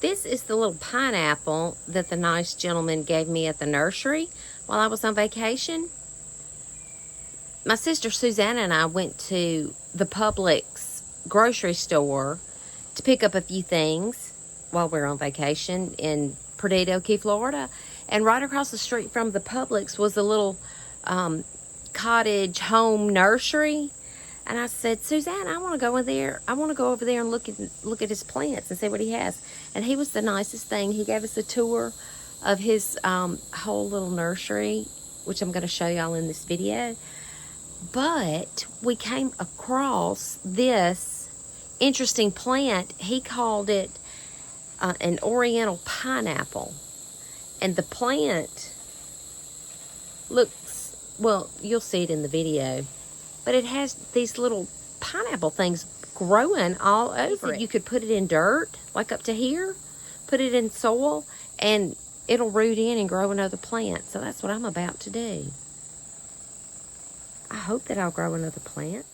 This is the little pineapple that the nice gentleman gave me at the nursery while I was on vacation. My sister Susanna and I went to the Publix grocery store to pick up a few things while we were on vacation in Perdido Key, Florida. And right across the street from the Publix was a little cottage home nursery. And I said, Susanna, I want to go in there. I want to go over there and look at his plants and see what he has. And he was the nicest thing. He gave us a tour of his whole little nursery, which I'm going to show y'all in this video. But we came across this interesting plant. He called it an oriental pineapple. And the plant looks, well, you'll see it in the video, but it has these little pineapple things growing all over it. You could put it in dirt, like up to here, put it in soil, and it'll root in and grow another plant. So that's what I'm about to do. I hope that I'll grow another plant.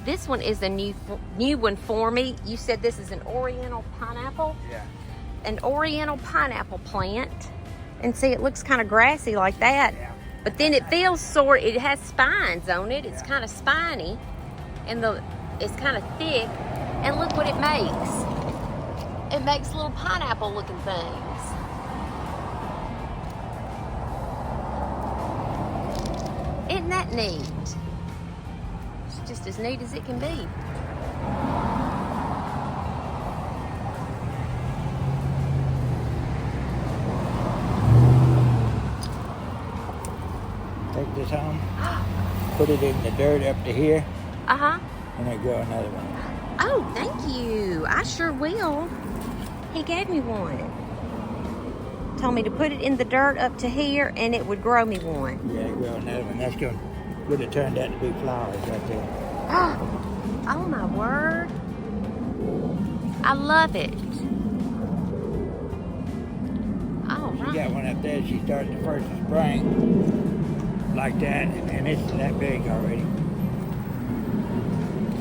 This one is a new one for me. You said this is an oriental pineapple? Yeah. An oriental pineapple plant. And see, it looks kind of grassy like that. Yeah. But then it feels sort, it has spines on it. It's kind of spiny. And it's kind of thick. And look what it makes. It makes little pineapple looking things. Isn't that neat? It's just as neat as it can be. Take this home, put it in the dirt up to here, Uh-huh. and then grow another one. Oh, thank you. I sure will. He gave me one. Told me to put it in the dirt up to here, and it would grow me one. Yeah, grow another one. That's going to would have turned out to be flowers right there. Oh, my word. I love it. All right. She got one up there. She started the first of spring like that, and it's that big already.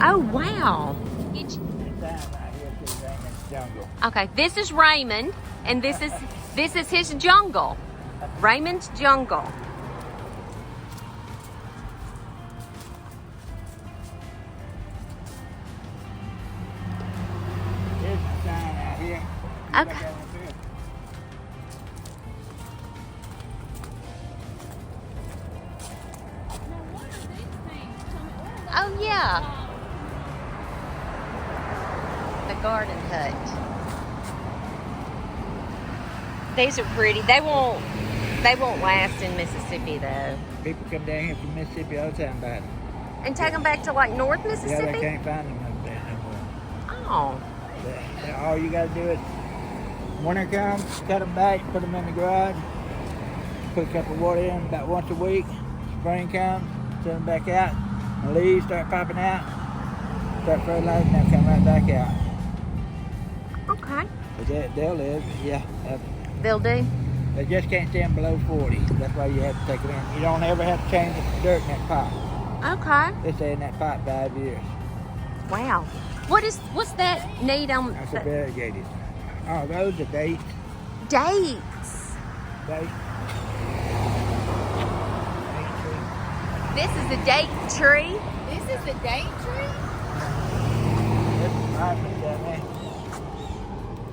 Oh, wow. It's down right here to Raymond's jungle. Okay, this is Raymond, and this is his jungle. Raymond's jungle. Here's the sign out here. Okay. Oh, yeah. The garden hut. These are pretty. They won't They won't last in Mississippi, though. People come down here from Mississippi all the time about them. And take them back to, like, North Mississippi? Yeah, they can't find them up there no more. Oh. All you got to do is, winter comes, cut them back, put them in the garage, put a cup of water in about once a week. Spring comes, send them back out. The leaves start popping out, start fertilizing, they'll come right back out. Okay. But they'll live, yeah. They'll do? They just can't stand below 40. That's why you have to take it in. You don't ever have to change the dirt in that pot. Okay. They stay in that pot 5 years. Wow. What's that need on? That's a variegated. Oh, those are dates. Dates. Dates. This is a date tree. This is the date tree? This is ripeness down there.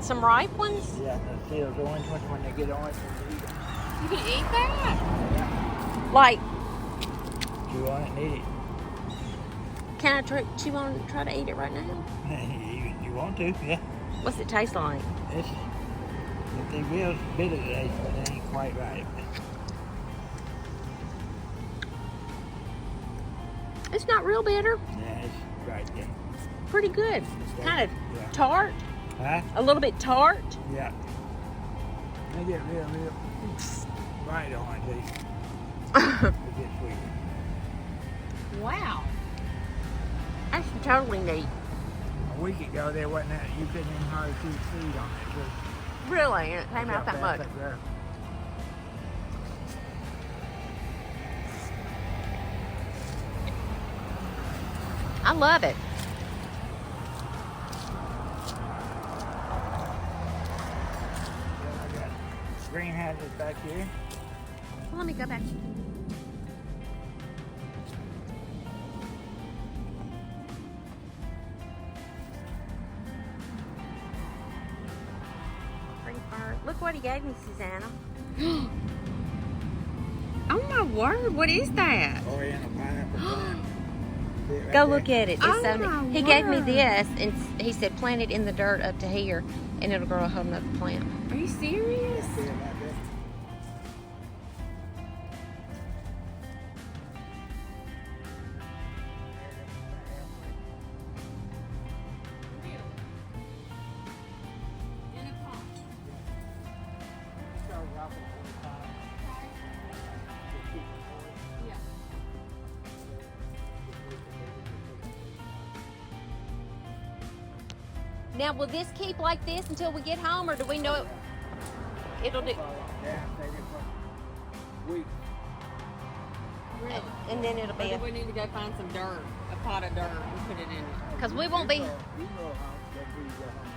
Some ripe ones. Yeah, the seals orange ones, when they get orange, you eat them. You can eat that? Like, Chew on it and eat can I chew on and try to eat it right now? it. You want to, yeah. What's it taste like? If they real bitter today, but they ain't quite right. It's not real bitter. Yeah, it's right there. Pretty good. Kind of Yeah. tart. Huh? A little bit tart. Yeah. They get real bright orange. They get sweet. Wow. That's totally neat. A week ago, there wasn't that. You couldn't even hardly see the seed on it. Really? And it came out that much. I love it. I got greenhouses back here. Well, let me go back. Pretty far. Look what he gave me, Susanna. Oh my word! What is that? Oriental pineapple plant. See it right Go there? look at it. It's Oh, so my neat. He gave me word. this, and he said plant it in the dirt up to here, and it'll grow a whole nother plant. Are you serious? See it right there? Now, will this keep like this until we get home, or do we know it? It'll do. Yeah, take it for weeks. Really? And then it'll Or be do we need to go find some dirt, a pot of dirt, and put it in it? because we won't be. You go home, then you go home.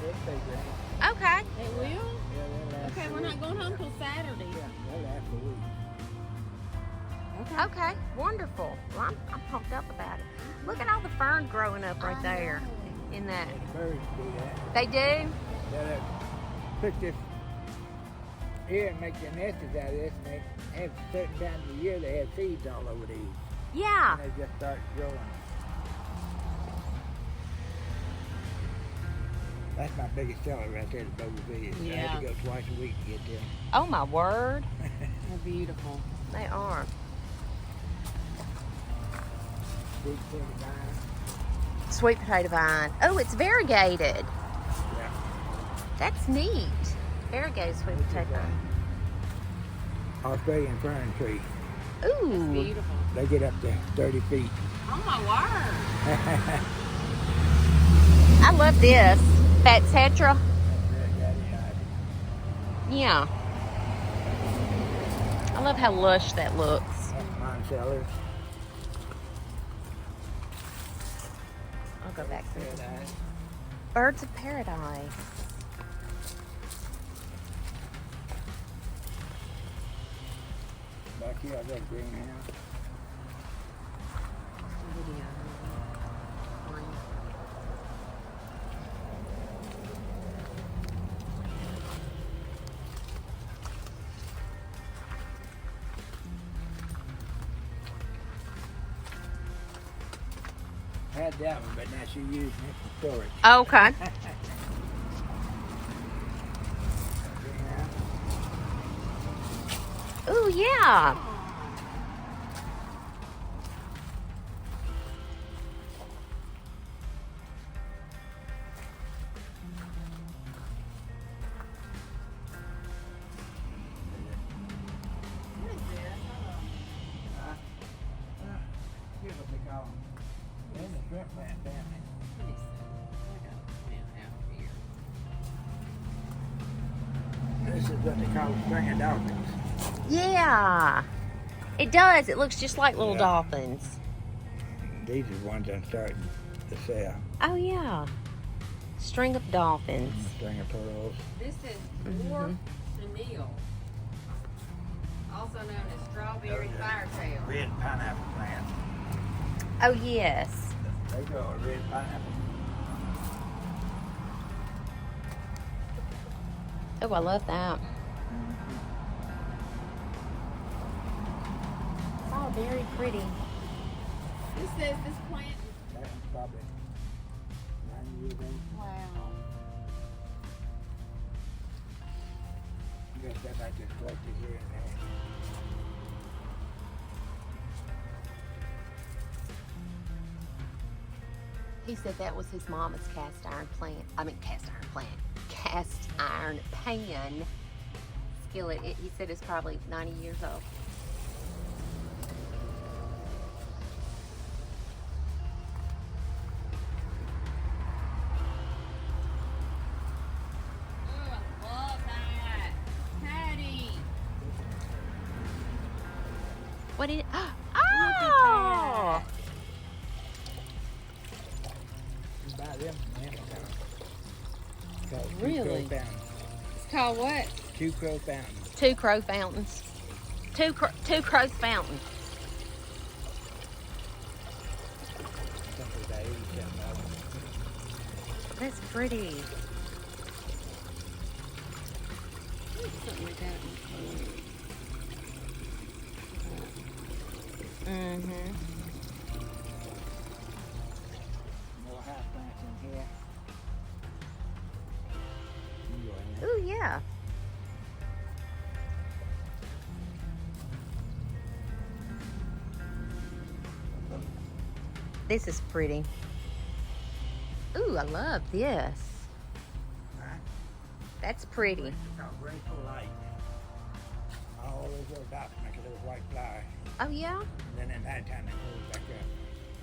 It'll stay green. Okay. It will? Yeah, they'll last Okay, a we're week. not going home till Saturday. Yeah, they'll last a week. Okay. Okay. Wonderful. Well, I'm pumped up about it. Look at all the fern growing up right there in that. The birds do that. They do. They'll put this here and make their nests out of this, and they have certain times of the year they have seeds all over these. Yeah. And they just start growing. That's my biggest seller right there, the bougainvillea. I Yeah. have to go twice a week to get them. Oh my word. They're beautiful. They are. Big pretty vine. Sweet potato vine. Oh, it's variegated. Yeah. That's neat. Variegated sweet potato vine. Australian fern tree. Ooh. Beautiful. They get up to 30 feet. Oh my word. I love this. Fat Tetra. Yeah. I love how lush that looks. That's mine sellers. I'll go back there. Paradise. Birds of Paradise. Back here, I got a greenhouse. Video. Had that one, but now she's using it for storage. Okay. Greenhouse. yeah. What is this? Here's what they call them. They're in the shrimp plant family. Let me see. I got a plant out here. This is what they call string of dolphins. Yeah. It does. It looks just like little Yeah. dolphins. These are the ones I'm starting to sell. Oh, yeah. String of dolphins. String of pearls. This is dwarf chenille, also known as strawberry firetail. Red pineapple plant. Oh, yes. They grow a red pineapple. Oh, I love that. It's all very pretty. This says this plant is That one's probably 90 years old. wow. You got that like just collected here and there. He said that was his mama's cast iron pan skillet. He said it's probably 90 years old. Oh, I love that. Patty. What is? at Oh! You buy them from Amazon. It's called Really? Two Crow Fountains. It's called what? Two Crow Fountains. Two crow fountains. Two crows fountain. Something about $87. That's pretty. Something like that. Mm-hmm. More house plants in here. You go in there. Ooh, yeah. This is pretty. Ooh, I love this. Huh? That's pretty. It's called Grateful Light. All those little dots make a little white flower. Oh, yeah? And then at night time they close back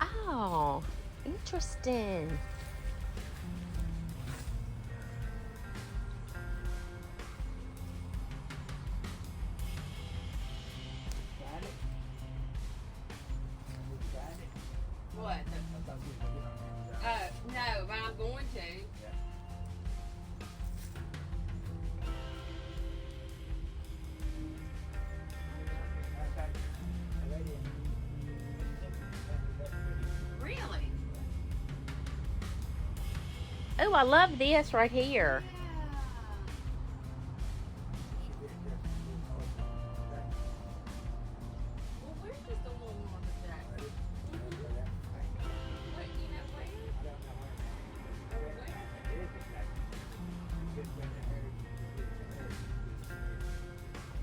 up. Oh, interesting. Find it? Did you find it? What? I thought you were looking on that. No, but I'm going to. Yeah. Matter of fact, a lady in Really? Oh, I love this right here. she did it just a little north of Well, where's just a little north of that? that. What, you know where? I don't know where. Or where? It is just like just where the heritage.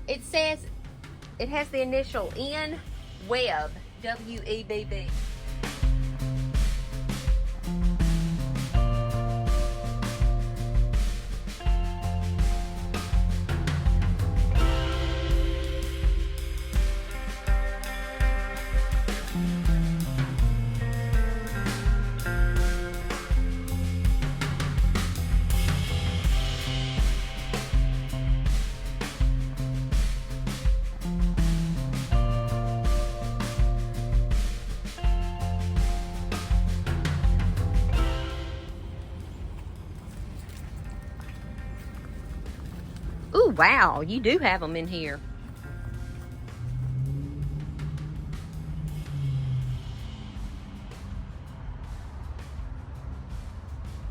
It says, it has the initial N, Webb, W-E-B-B. Ooh, wow, you do have them in here.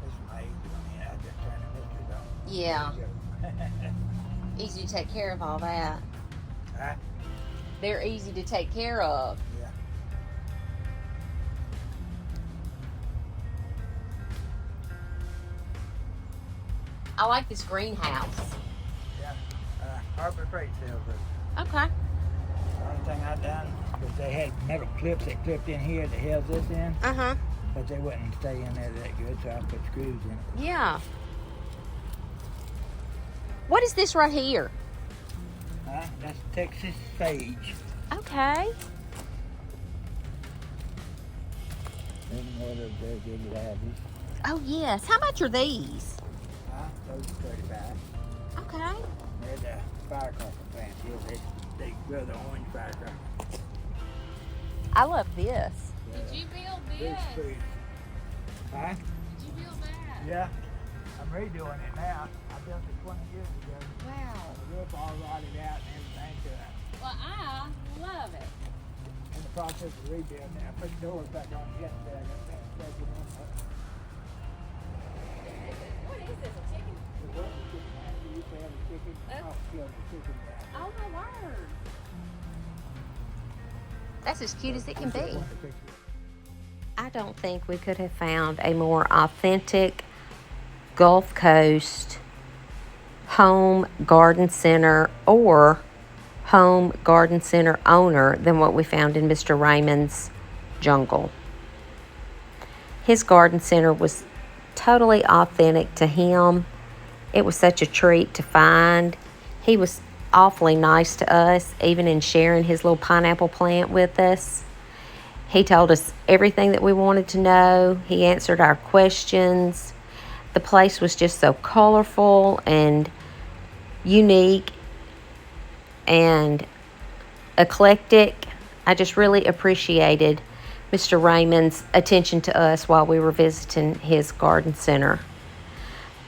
This is my age on here. I just turned the mystery Yeah, on. easy to take care of all that. Huh? They're easy to take care of. Yeah. I like this greenhouse. Yeah. Harbor Freight sells it. Okay. done because they had metal clips that clipped in here that held this in, Uh-huh. but they wouldn't stay in there that good, so I put screws in it. Yeah. What is this right here? That's Texas sage. Okay. There's more of those very good lavvies. Oh, yes. How much are these? Those are 35. Okay. They're the firecracker plant here. They grow the orange firecracker. I love this. Did you build Big this? food. Huh? Did you build that? Yeah. I'm redoing it now. I built it 20 years ago. Wow. The roof all rotted out and everything. So Well, I love it. I'm in the process of rebuilding it. I put the doors back on yesterday. I got that taken in. What is this, a chicken? It was a chicken house. We used to have a chicken. Oh, killed the chicken house. Oh, my word. That's as cute as it can be. I want to fix it. I don't think we could have found a more authentic Gulf Coast home garden center or home garden center owner than what we found in Mr. Raymond's jungle. His garden center was totally authentic to him. It was such a treat to find. He was awfully nice to us, even in sharing his little pineapple plant with us. He told us everything that we wanted to know. He answered our questions. The place was just so colorful and unique and eclectic. I just really appreciated Mr. Raymond's attention to us while we were visiting his garden center.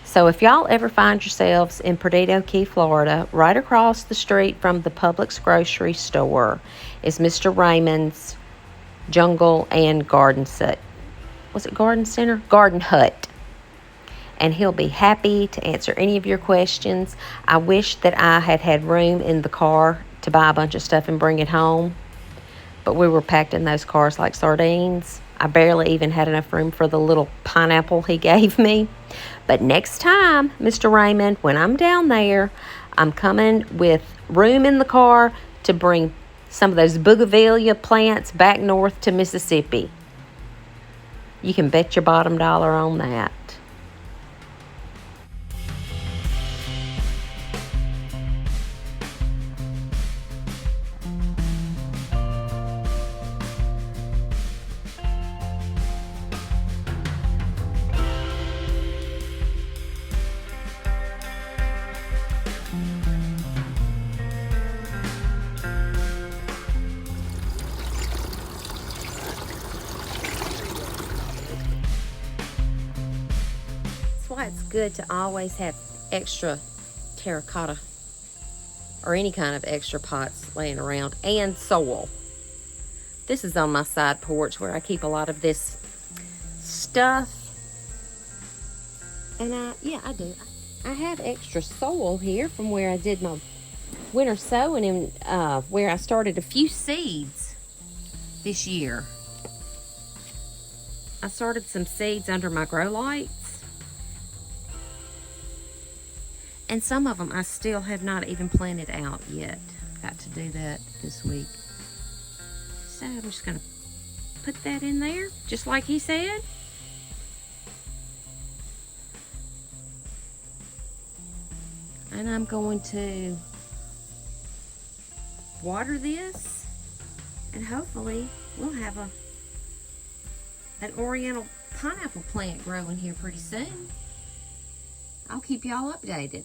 So if y'all ever find yourselves in Perdido Key, Florida, right across the street from the Publix grocery store is Mr. Raymond's jungle and garden set. Was it garden center? Garden hut. And he'll be happy to answer any of your questions. I wish that I had had room in the car to buy a bunch of stuff and bring it home, but we were packed in those cars like sardines. I barely even had enough room for the little pineapple he gave me. But next time, Mr. Raymond, when I'm down there, I'm coming with room in the car to bring some of those bougainvillea plants back north to Mississippi. You can bet your bottom dollar on that. That's why it's good to always have extra terracotta or any kind of extra pots laying around and soil. This is on my side porch where I keep a lot of this stuff. And I do. I have extra soil here from where I did my winter sowing and where I started a few seeds this year. I started some seeds under my grow lights. And some of them I still have not even planted out yet. Got to do that this week. So I'm just going to put that in there, just like he said. And I'm going to water this, and hopefully we'll have an oriental pineapple plant growing here pretty soon. I'll keep y'all updated.